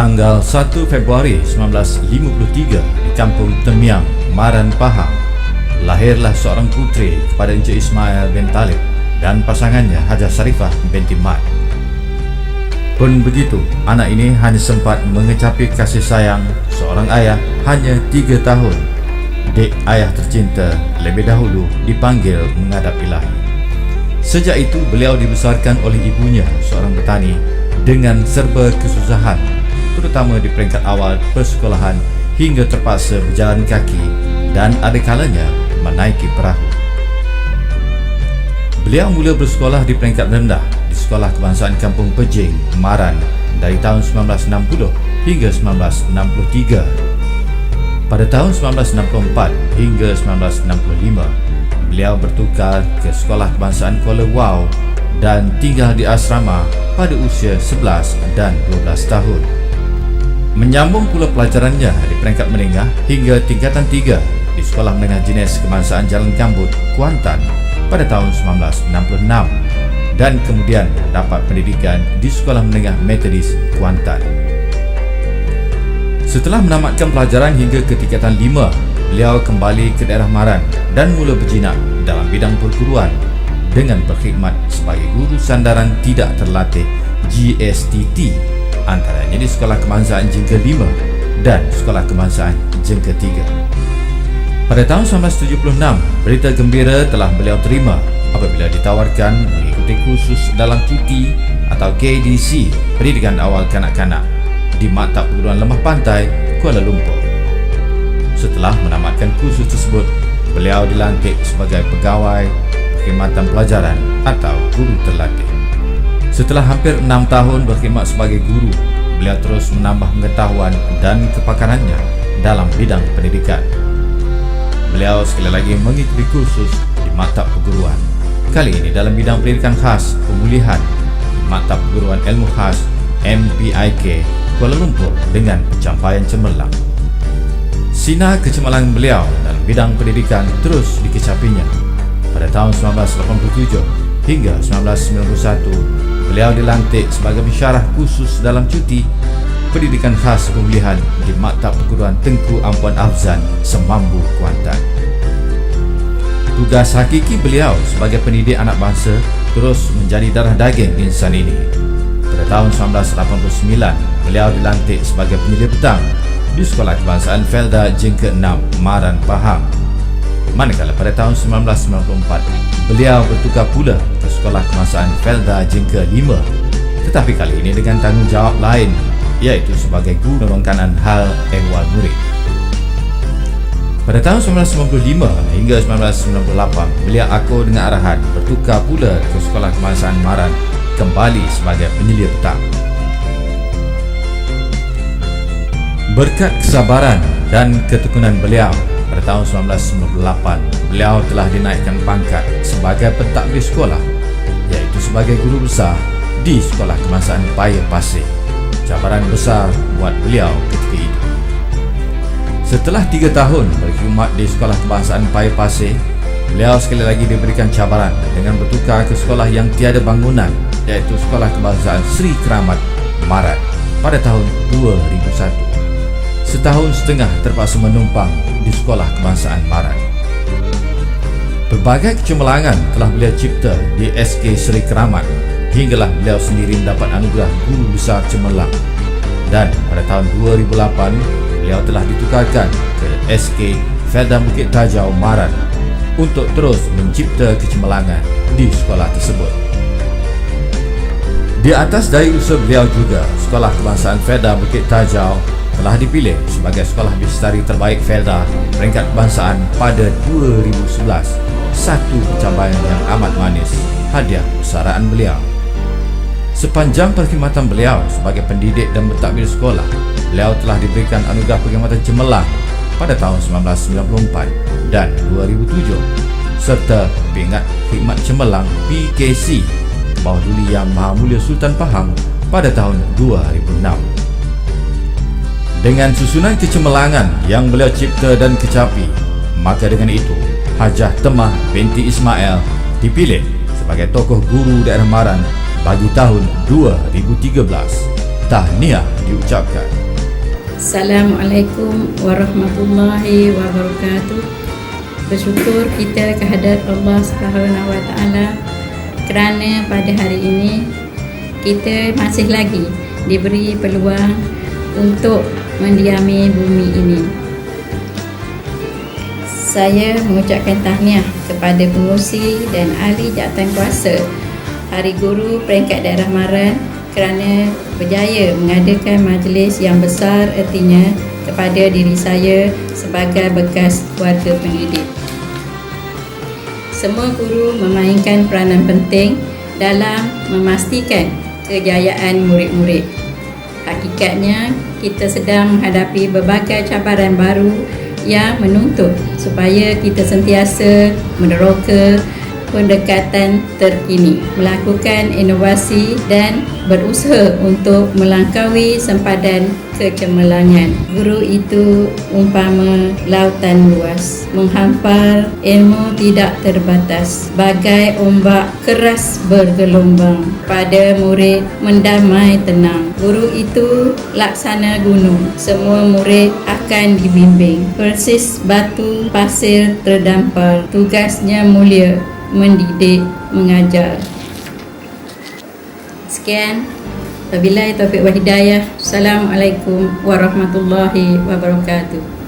Tanggal 1 Februari 1953 di Kampung Temiang, Maran, Pahang, lahirlah seorang putri kepada Encik Ismail bin Talib dan pasangannya Hajah Sarifah binti Mat. Pun begitu, anak ini hanya sempat mengecapi kasih sayang seorang ayah hanya 3 tahun. Dek ayah tercinta lebih dahulu dipanggil menghadap Ilahi. Sejak itu beliau dibesarkan oleh ibunya, seorang petani, dengan serba kesusahan, terutama di peringkat awal persekolahan hingga terpaksa berjalan kaki dan ada kalanya menaiki perahu. Beliau mula bersekolah di peringkat rendah di Sekolah Kebangsaan Kampung Pejing, Maran dari tahun 1960 hingga 1963. Pada tahun 1964 hingga 1965, beliau bertukar ke Sekolah Kebangsaan Kuala Wau dan tinggal di asrama pada usia 11 dan 12 tahun. Menyambung pula pelajarannya di peringkat menengah hingga tingkatan 3 di Sekolah Menengah Jenis Kebangsaan Jalan Gambut, Kuantan pada tahun 1966 dan kemudian dapat pendidikan di Sekolah Menengah Metodis, Kuantan. Setelah menamatkan pelajaran hingga ke tingkatan 5, beliau kembali ke daerah Maran dan mula berjinak dalam bidang perguruan dengan berkhidmat sebagai guru sandaran tidak terlatih GSTT, antaranya di Sekolah Kebangsaan Jengka 5 dan Sekolah Kebangsaan Jengka 3. Pada tahun 1976, berita gembira telah beliau terima apabila ditawarkan mengikuti kursus dalam cuti atau KDC, pendidikan awal kanak-kanak, di Maktab Perguruan Lemah Pantai, Kuala Lumpur. Setelah menamatkan kursus tersebut, beliau dilantik sebagai pegawai perkhidmatan pelajaran atau guru terlatih. Setelah hampir 6 tahun berkhidmat sebagai guru, beliau terus menambah pengetahuan dan kepakarannya dalam bidang pendidikan. Beliau sekali lagi mengikuti kursus di Maktab Perguruan, kali ini dalam bidang pendidikan khas pemulihan di Maktab Perguruan Ilmu Khas MPIK, Kuala Lumpur dengan pencapaian cemerlang. Sinar kecemerlangan beliau dalam bidang pendidikan terus dikecapinya. Pada tahun 1987 hingga 1991, beliau dilantik sebagai pensyarah khusus dalam cuti pendidikan khas pemulihan di Maktab Perguruan Tengku Ampuan Afzan, Semambu, Kuantan. Tugas hakiki beliau sebagai pendidik anak bangsa terus menjadi darah daging insan ini. Pada tahun 1989, beliau dilantik sebagai penyelia petang di Sekolah Kebangsaan Felda Jengka 6, Maran, Pahang. Manakala pada tahun 1994, beliau bertukar pula ke Sekolah Kebangsaan Felda Jengka 5, tetapi kali ini dengan tanggungjawab lain, iaitu sebagai guru penolong hal ehwal murid. Pada tahun 1995 hingga 1998, beliau akur dengan arahan bertukar pula ke Sekolah Kebangsaan Maran, kembali sebagai penyelia petang. Berkat kesabaran dan ketekunan beliau, pada tahun 1998, beliau telah dinaikkan pangkat sebagai pentadbir sekolah, iaitu sebagai guru besar di Sekolah Kebangsaan Paya Pasir. Cabaran besar buat beliau ketika itu. Setelah 3 tahun berkhidmat di Sekolah Kebangsaan Paya Pasir, beliau sekali lagi diberikan cabaran dengan bertukar ke sekolah yang tiada bangunan, iaitu Sekolah Kebangsaan Sri Keramat, Marat pada tahun 2001. Setahun setengah terpaksa menumpang di Sekolah Kebangsaan Marat. Berbagai kecemerlangan telah beliau cipta di SK Sri Keramat hinggalah beliau sendiri mendapat anugerah Guru Besar Cemerlang. Dan pada tahun 2008, beliau telah ditukarkan ke SK Felda Bukit Tajau, Maran untuk terus mencipta kecemerlangan di sekolah tersebut. Di atas dari usaha beliau juga, Sekolah Kebangsaan Felda Bukit Tajau telah dipilih sebagai sekolah bestari terbaik Felda peringkat kebangsaan pada 2011, satu pencapaian yang amat manis, hadiah persaraan beliau. Sepanjang perkhidmatan beliau sebagai pendidik dan pentadbir sekolah, beliau telah diberikan anugerah perkhidmatan cemerlang pada tahun 1994 dan 2007 serta pingat khidmat cemerlang PKC bawah Duli Yang Maha Mulia Sultan Pahang pada tahun 2006. Dengan susunan kecemerlangan yang beliau cipta dan kecapi, maka dengan itu Hajah Temah binti Ismail dipilih sebagai tokoh guru daerah Maran bagi tahun 2013. tahniah diucapkan. Assalamualaikum warahmatullahi wabarakatuh. Bersyukur kita kehadrat Allah Subhanahu wa taala kerana pada hari ini kita masih lagi diberi peluang untuk mendiami bumi ini. Saya mengucapkan tahniah kepada pengurusi dan ahli jawatankuasa Hari Guru peringkat daerah Maran kerana berjaya mengadakan majlis yang besar ertinya kepada diri saya sebagai bekas warga pendidik. Semua guru memainkan peranan penting dalam memastikan kejayaan murid-murid. Hakikatnya, kita sedang menghadapi berbagai cabaran baru yang menuntut supaya kita sentiasa meneroka pendekatan terkini, melakukan inovasi dan berusaha untuk melangkaui sempadan kecemerlangan. Guru itu umpama lautan luas, menghampar ilmu tidak terbatas, bagai ombak keras bergelombang. Pada murid mendamai tenang. Guru itu laksana gunung, semua murid akan dibimbing. Persis batu pasir terdampar, tugasnya mulia, mendidik, mengajar. Sekian, wabillahi taufiq wal hidayah. Assalamualaikum warahmatullahi wabarakatuh.